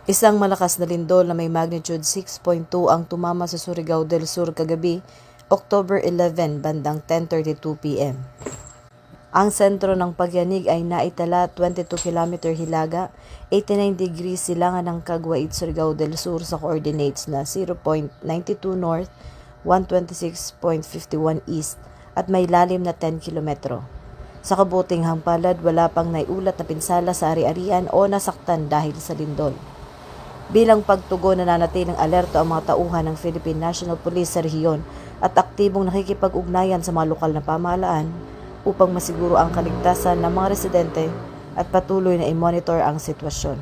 Isang malakas na lindol na may magnitude 6.2 ang tumama sa Surigao del Sur kagabi, October 11, bandang 10:32 p.m. Ang sentro ng pagyanig ay naitala 22 km hilaga, 89 degrees silangan ng Caguait, Surigao del Sur sa coordinates na 0.92 north, 126.51 east at may lalim na 10 kilometro. Sa kabuting hampalad, wala pang naiulat na pinsala sa ari-arian o nasaktan dahil sa lindol. Bilang pagtugon, nananatiling alerto ang mga tauhan ng Philippine National Police sa rehiyon at aktibong nakikipag-ugnayan sa mga lokal na pamahalaan upang masiguro ang kaligtasan ng mga residente at patuloy na i-monitor ang sitwasyon.